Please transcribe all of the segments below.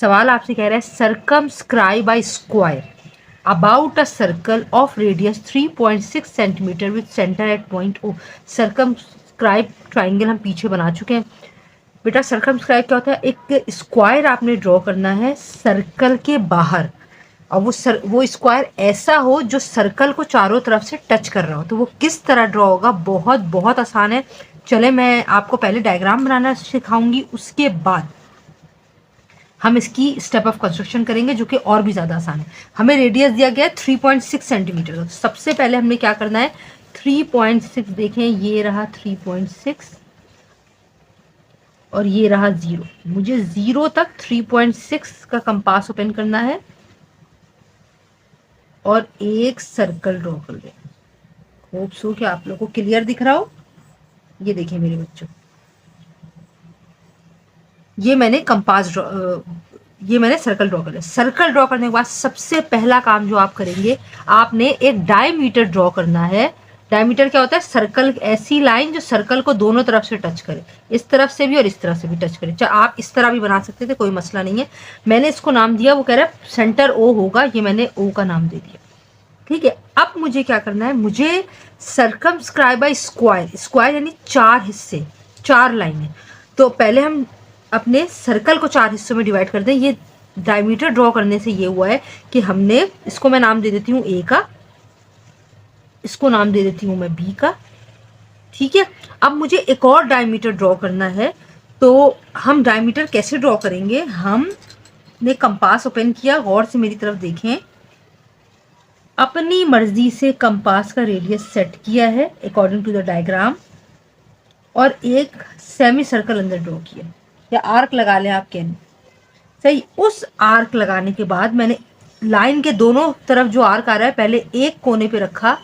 सवाल आपसे कह रहा है circumscribe a square about a circle of radius 3.6 centimeter with center at point O. Circumscribe triangle हम पीछे बना चुके हैं बेटा। सर्कमस्क्राइब क्या होता है? एक स्क्वायर आपने ड्रॉ करना है सर्कल के बाहर, और वो स्क्वायर ऐसा हो जो सर्कल को चारों तरफ से टच कर रहा हो। तो वो किस तरह ड्रॉ होगा? बहुत बहुत आसान है। चले मैं आपको पहले डायग्राम बनाना सिखाऊंगी, उसके बाद हम इसकी स्टेप ऑफ कंस्ट्रक्शन करेंगे जो कि और भी ज़्यादा आसान है। हमें रेडियस दिया गया है 3.6 सेंटीमीटर का। सबसे पहले हमने क्या करना है, 3.6 देखें, ये रहा 3.6 और ये रहा 0। मुझे 0 तक 3.6 का कंपास ओपन करना है और एक सर्कल ड्रॉ कर देना। होप सो कि आप लोगों को क्लियर दिख रहा हो। ये देखिए मेरे बच्चों, ये मैंने ये मैंने सर्कल ड्रॉ कर लिया। सर्कल ड्रॉ करने के बाद सबसे पहला काम जो आप करेंगे, आपने एक डायमीटर ड्रॉ करना है। डायमीटर क्या होता है? सर्कल, ऐसी लाइन जो सर्कल को दोनों तरफ से टच करे, इस तरफ से भी और इस तरफ से भी टच करे। चाहे आप इस तरह भी बना सकते थे, कोई मसला नहीं है। मैंने इसको नाम दिया, वो कह रहा है सेंटर ओ होगा, ये मैंने ओ का नाम दे दिया। ठीक है, अब मुझे क्या करना है, मुझे सर्कमस्क्राइब अ स्क्वायर, स्क्वायर यानी 4 हिस्से, 4 लाइनें। तो पहले हम अपने सर्कल को 4 हिस्सों में डिवाइड कर दें। ये डायमीटर ड्रॉ करने से ये हुआ है कि हमने इसको, मैं नाम दे देती हूँ ए का, इसको नाम दे देती हूँ मैं बी का। ठीक है, अब मुझे एक और डायमीटर ड्रॉ करना है। तो हम डायमीटर कैसे ड्रॉ करेंगे? हमने कंपास ओपन किया, गौर से मेरी तरफ देखें, अपनी मर्जी से कंपास का रेडियस सेट किया है अकॉर्डिंग टू द डायग्राम, और एक सेमी सर्कल अंदर ड्रॉ किया, या आर्क लगा लें आप कहने सही। उस आर्क लगाने के बाद मैंने लाइन के दोनों तरफ जो आर्क आ रहा है, पहले एक कोने पे रखा,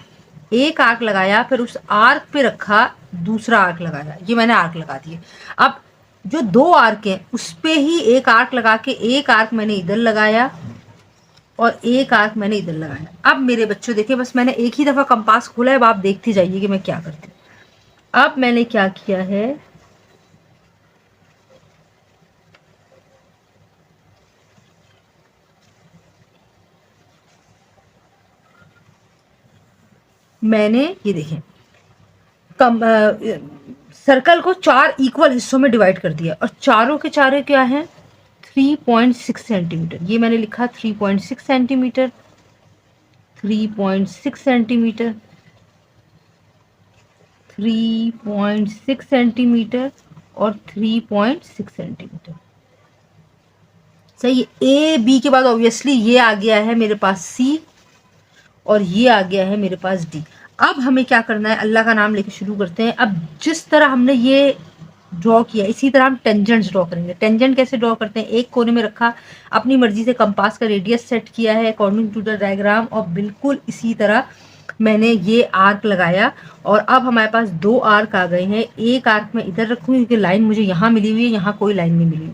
एक आर्क लगाया, फिर उस आर्क पे रखा, दूसरा आर्क लगाया। ये मैंने आर्क लगा दिए। अब जो 2 आर्क हैं उस पे ही एक आर्क लगा के, एक आर्क मैंने इधर लगाया और एक आर्क मैंने इधर लगाया। अब मेरे बच्चों देखिए, बस मैंने एक ही दफ़ा कंपास खोला है, अब आप देखते जाइए कि मैं क्या करती हूँ। अब मैंने क्या किया है, मैंने ये देखें सर्कल को 4 इक्वल हिस्सों में डिवाइड कर दिया, और चारों के चारों क्या हैं, 3.6 सेंटीमीटर। ये मैंने लिखा 3.6 सेंटीमीटर, 3.6 सेंटीमीटर, 3.6 सेंटीमीटर और 3.6 सेंटीमीटर। सही है। ए बी के बाद ऑब्वियसली ये आ गया है मेरे पास सी, और ये आ गया है मेरे पास डी। अब हमें क्या करना है, अल्लाह का नाम लेके शुरू करते हैं। अब जिस तरह हमने ये ड्रॉ किया, इसी तरह हम टेंजेंट्स ड्रॉ करेंगे। टेंजेंट कैसे ड्रॉ करते हैं? एक कोने में रखा, अपनी मर्जी से कंपास का रेडियस सेट किया है अकॉर्डिंग टू द डायग्राम, और बिल्कुल इसी तरह मैंने ये आर्क लगाया। और अब हमारे पास 2 आर्क आ गए हैं। एक आर्क मैं इधर रखूँगी क्योंकि लाइन मुझे यहाँ मिली हुई है, यहाँ कोई लाइन नहीं मिली।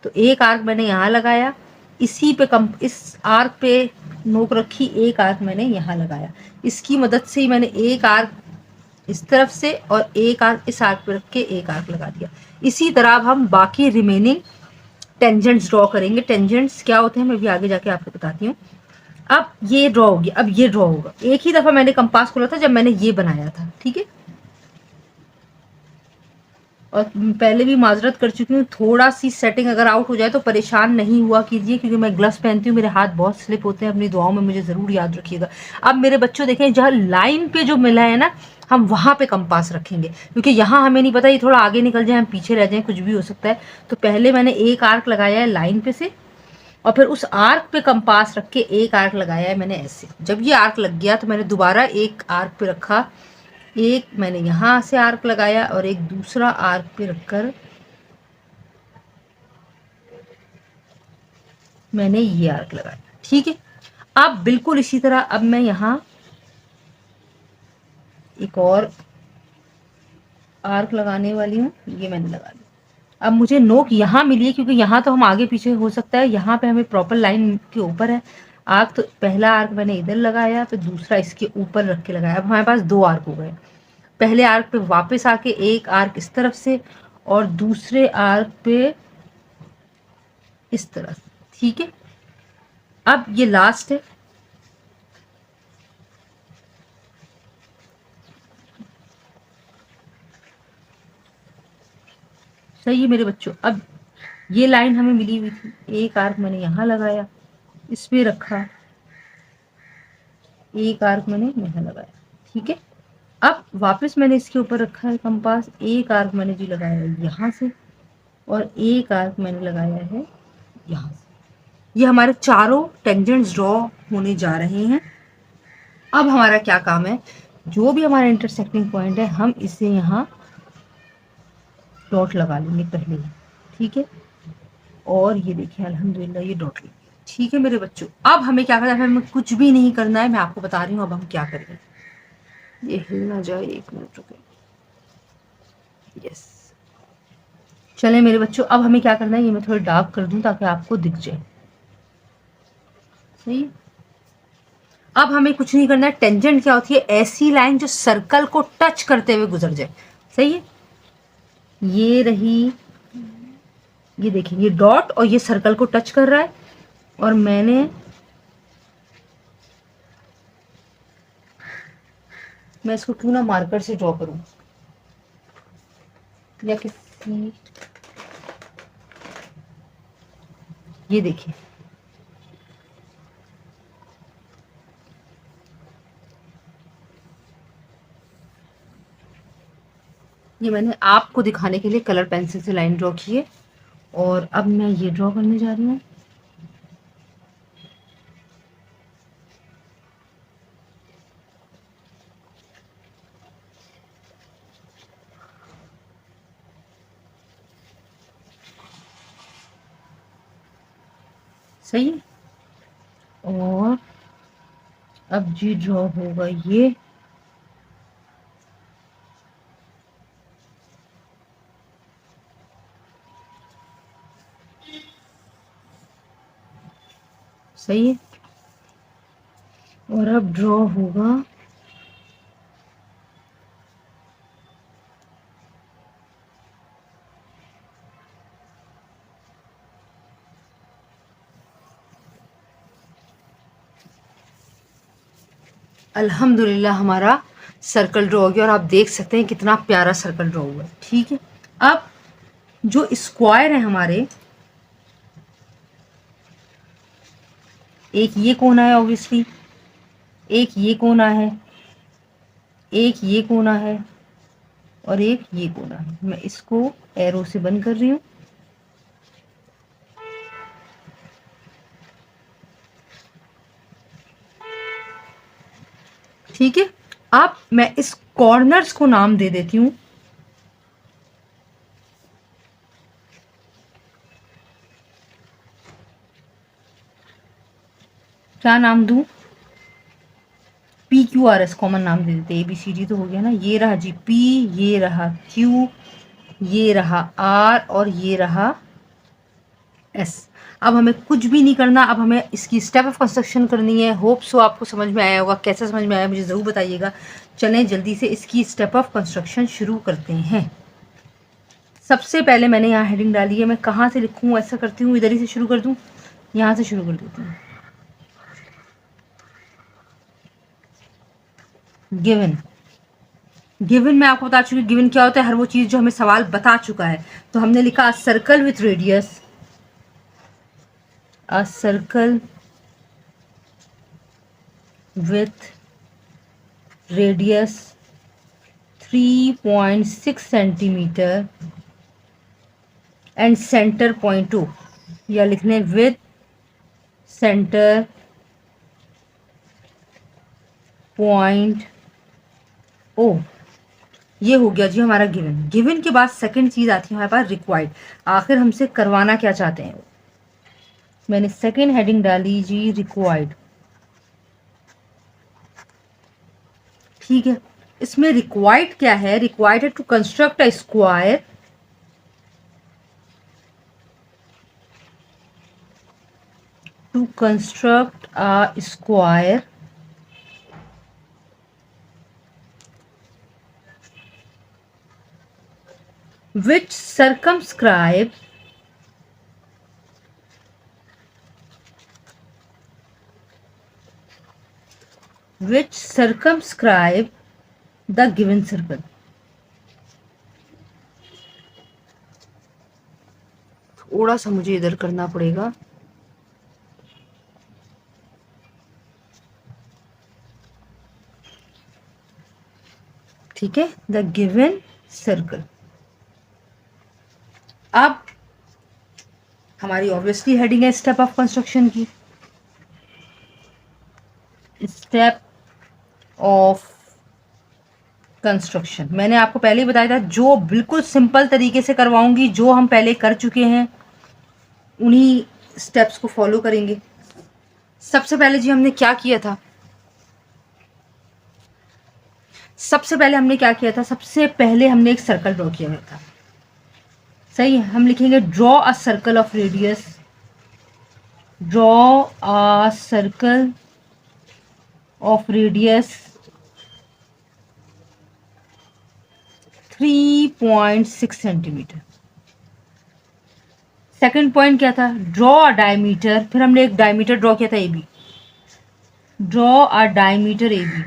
तो एक आर्क मैंने यहाँ लगाया, इसी पे इस आर्क पे नोक रखी, एक आर्क मैंने यहाँ लगाया। इसकी मदद से ही मैंने एक आर्क इस तरफ से और एक आर्क इस आर्क पे रख के एक आर्क लगा दिया। इसी तरह अब हम बाकी रिमेनिंग टेंजेंट्स ड्रॉ करेंगे। टेंजेंट्स क्या होते हैं मैं भी आगे जाके आपको बताती हूँ। अब ये ड्रॉ होगी, अब ये ड्रॉ होगा। एक ही दफा मैंने कंपास खोला था जब मैंने ये बनाया था। ठीक है, और पहले भी माजरत कर चुकी हूँ, थोड़ा सी सेटिंग अगर आउट हो जाए तो परेशान नहीं हुआ कीजिए, क्योंकि मैं ग्लव्स पहनती हूँ, मेरे हाथ बहुत स्लिप होते हैं। अपनी दुआओं में मुझे ज़रूर याद रखिएगा। अब मेरे बच्चों देखें, जहाँ लाइन पे जो मिला है ना, हम वहाँ पे कंपास रखेंगे, क्योंकि यहाँ हमें नहीं पता ये थोड़ा आगे निकल जाए, हम पीछे रह जाएं, कुछ भी हो सकता है। तो पहले मैंने एक आर्क लगाया है लाइन पे से, और फिर उस आर्क पे कंपास रख के एक आर्क लगाया है मैंने ऐसे। जब ये आर्क लग गया तो मैंने दोबारा एक आर्क पे रखा, एक मैंने यहाँ से आर्क लगाया और एक दूसरा आर्क पे रखकर मैंने ये आर्क लगाया। ठीक है, अब बिल्कुल इसी तरह अब मैं यहाँ एक और आर्क लगाने वाली हूँ। ये मैंने लगा लिया। अब मुझे नोक यहाँ मिली है, क्योंकि यहाँ तो हम आगे पीछे हो सकता है, यहाँ पे हमें प्रॉपर लाइन के ऊपर है आर्क। तो पहला आर्क मैंने इधर लगाया, फिर दूसरा इसके ऊपर रख के लगाया। अब हमारे पास 2 आर्क हो गए। पहले आर्क पे वापस आके एक आर्क इस तरफ से और दूसरे आर्क पे इस तरफ। ठीक है, अब ये लास्ट है। सही है मेरे बच्चों। अब ये लाइन हमें मिली हुई थी, एक आर्क मैंने यहाँ लगाया, इस पे रखा, एक आर्क मैंने यहाँ लगाया। ठीक है, अब वापस मैंने इसके ऊपर रखा है कंपास, एक आर्क मैंने जी लगाया है यहाँ से, और एक आर्क मैंने लगाया है यहाँ से। ये हमारे चारों टेंजेंट्स ड्रॉ होने जा रहे हैं। अब हमारा क्या काम है, जो भी हमारा इंटरसेक्टिंग पॉइंट है हम इसे यहाँ डॉट लगा लेंगे पहले ही। ठीक है, और ये देखिए अल्हम्दुलिल्लाह ये डॉट लग गया। ठीक है मेरे बच्चों, अब हमें क्या करना है, हमें कुछ भी नहीं करना है, मैं आपको बता रही हूँ अब हम क्या करेंगे। ये हिल ना जाए, एक मिनट रुके। यस, चले मेरे बच्चों, अब हमें क्या करना है, ये मैं थोड़ा डार्क कर दूं ताकि आपको दिख जाए। सही है? अब हमें कुछ नहीं करना है। टेंजेंट क्या होती है, ऐसी लाइन जो सर्कल को टच करते हुए गुजर जाए। सही है, ये रही, ये देखिए ये डॉट और ये सर्कल को टच कर रहा है, और मैं इसको क्यों ना मार्कर से ड्रॉ करूं, या किसी, ये देखिए ये मैंने आपको दिखाने के लिए कलर पेंसिल से लाइन ड्रॉ की है, और अब मैं ये ड्रॉ करने जा रही हूँ। सही है, और अब जी ड्रॉ होगा ये, सही है, और अब ड्रॉ होगा अल्हम्दुलिल्लाह हमारा सर्कल ड्रॉ हो गया, और आप देख सकते हैं कितना प्यारा सर्कल ड्रॉ हुआ है। ठीक है, अब जो स्क्वायर है हमारे, एक ये कोना है ऑब्वियसली, एक ये कोना है, एक ये कोना है, और एक ये कोना है। मैं इसको एरो से बंद कर रही हूँ। ठीक है, अब मैं इस कॉर्नर्स को नाम दे देती हूँ, क्या नाम दूं, PQRS कॉमन नाम दे देते, ABCD तो हो गया ना। ये रहा जी P, ये रहा Q, ये रहा R, और ये रहा S। अब हमें कुछ भी नहीं करना, अब हमें इसकी स्टेप ऑफ कंस्ट्रक्शन करनी है। होप सो आपको समझ में आया होगा, कैसा समझ में आया मुझे ज़रूर बताइएगा। चलें जल्दी से इसकी स्टेप ऑफ कंस्ट्रक्शन शुरू करते हैं। सबसे पहले मैंने यहाँ हेडिंग डाली है, मैं कहाँ से लिखूँ, ऐसा करती हूँ इधर ही से शुरू कर दूँ, यहाँ से शुरू कर देती हूँ। गिवन, गिवन मैं आपको बता चुकी, गिवन क्या होता है, हर वो चीज़ जो हमें सवाल बता चुका है। तो हमने लिखा circle with radius, a circle with radius 3.6 centimetre and centre point two, या लिखने विथ सेंटर पॉइंट ओ। ये हो गया जी हमारा गिवन। गिवन के बाद सेकंड चीज आती है हमारे पास रिक्वायर्ड, आखिर हमसे करवाना क्या चाहते हैं। मैंने सेकंड हेडिंग डाली जी रिक्वायर्ड। ठीक है, इसमें रिक्वायर्ड क्या है, रिक्वायर्ड है to construct a square which circumscribe which circumscribe the given circle। थोड़ा सा मुझे इधर करना पड़ेगा। ठीक है, द गिवन सर्कल। अब हमारी ऑब्वियसली हेडिंग है स्टेप ऑफ कंस्ट्रक्शन की। स्टेप ऑफ कंस्ट्रक्शन मैंने आपको पहले ही बताया था, जो बिल्कुल सिंपल तरीके से करवाऊंगी, जो हम पहले कर चुके हैं उन्हीं स्टेप्स को फॉलो करेंगे। सबसे पहले जी हमने क्या किया था, सबसे पहले हमने एक सर्कल ड्रॉ किया हुआ था। सही है, हम लिखेंगे draw a circle of radius, draw a circle of radius 3.6 centimetre. Second point क्या था, ड्रॉ अ डायमीटर, फिर हमने एक डायमीटर ड्रॉ किया था A B, draw a diameter A B,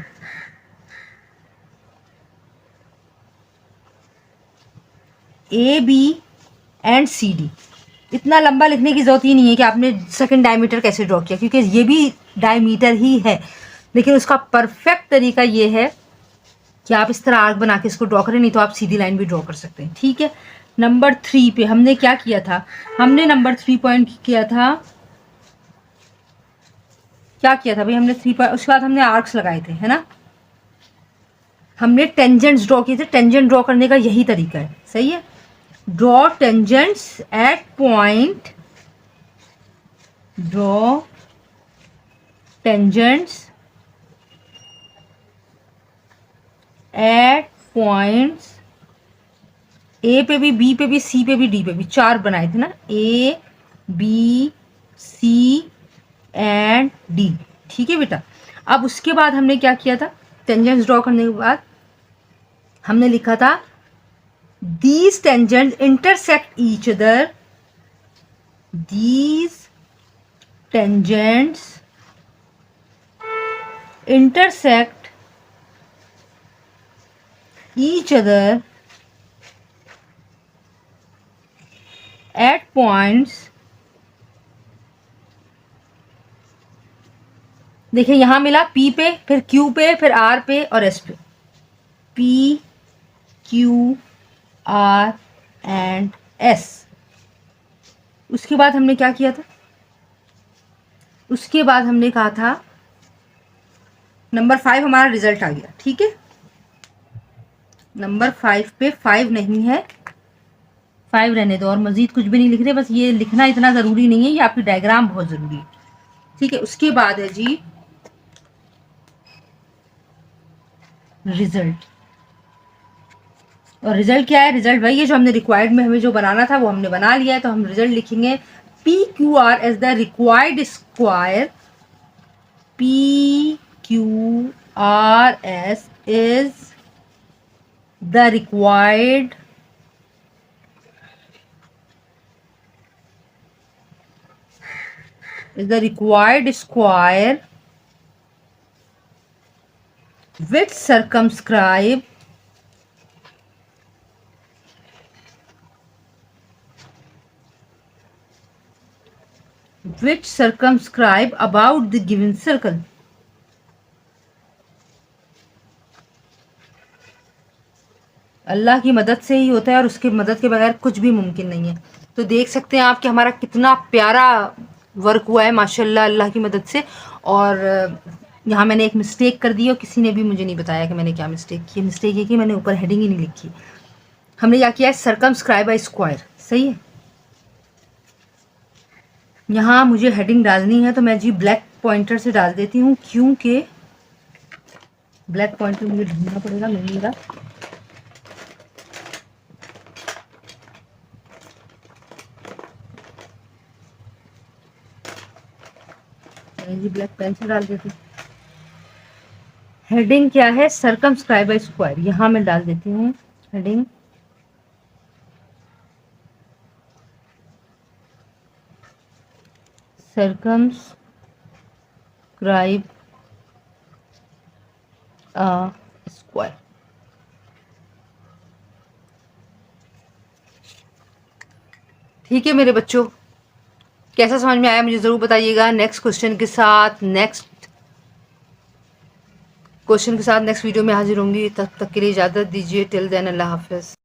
A B and C D. इतना लंबा लिखने की जरूरत ही नहीं है कि आपने सेकंड डायमीटर कैसे ड्रॉ किया, क्योंकि ये भी डायमीटर ही है, लेकिन उसका परफेक्ट तरीका ये है कि आप इस तरह आर्क बना के इसको ड्रॉ करें, नहीं तो आप सीधी लाइन भी ड्रॉ कर सकते हैं। ठीक है, नंबर 3 पे हमने क्या किया था, हमने नंबर 3 पॉइंट किया था, क्या किया था भाई हमने 3 पॉइंट, उसके बाद हमने आर्क्स लगाए थे, है ना, हमने टेंजेंट्स ड्रॉ किए थे। टेंजेंट ड्रॉ करने का यही तरीका है, सही है। Draw tangents at point, draw tangents at points A पे भी, बी पे भी, सी पे भी, डी पे भी, 4 बनाए थे ना, A B C and D. ठीक है बेटा, अब उसके बाद हमने क्या किया था, टेंजेंट्स ड्रॉ करने के बाद हमने लिखा था these tangents intersect each other, these tangents intersect each other at points। देखिए यहां मिला P पे, फिर Q पे, फिर R पे और S पे, P Q R and S। उसके बाद हमने क्या किया था, उसके बाद हमने कहा था नंबर 5 हमारा रिजल्ट आ गया। ठीक है, नंबर 5 पे 5 नहीं है, 5 रहने दो, और मजीद कुछ भी नहीं लिख रहे, बस ये लिखना इतना ज़रूरी नहीं है, ये आपकी डायग्राम बहुत ज़रूरी है। ठीक है, उसके बाद है जी रिजल्ट। और रिजल्ट क्या है, रिजल्ट वही है जो हमने रिक्वायर्ड में हमें जो बनाना था वो हमने बना लिया है, तो हम रिजल्ट लिखेंगे P Q R as the required square, P Q R S is the required square which circumscribe about the given circle। Allah की मदद से ही होता है और उसकी मदद के बगैर कुछ भी मुमकिन नहीं है। तो देख सकते हैं आप कि हमारा कितना प्यारा वर्क हुआ है माशाल्लाह अल्लाह की मदद से। और यहाँ मैंने एक मिस्टेक कर दी और किसी ने भी मुझे नहीं बताया कि मैंने क्या मिस्टेक की। मिस्टेक ये कि मैंने ऊपर हेडिंग ही नहीं लिखी। हमने क्या किया है, सर्कमस्क्राइब बाय स्क्वायर, सही है। यहाँ मुझे हेडिंग डालनी है तो मैं जी ब्लैक पॉइंटर से डाल देती हूँ, क्योंकि ब्लैक पॉइंटर मुझे ढूंढना पड़ेगा, मिल नहीं रहा। जी ब्लैक पेन से डाल देती हूँ। हेडिंग क्या है, सर्कमस्क्राइब बाय स्क्वायर, यहाँ मैं डाल देती हूँ हेडिंग circumscribe स्क्वायर। ठीक है मेरे बच्चों, कैसा समझ में आया मुझे ज़रूर बताइएगा। नेक्स्ट क्वेश्चन के साथ नेक्स्ट वीडियो में हाजिर होंगी। तब तक के लिए इजाज़त दीजिए। टिल देन अल्लाह हाफ़िज़।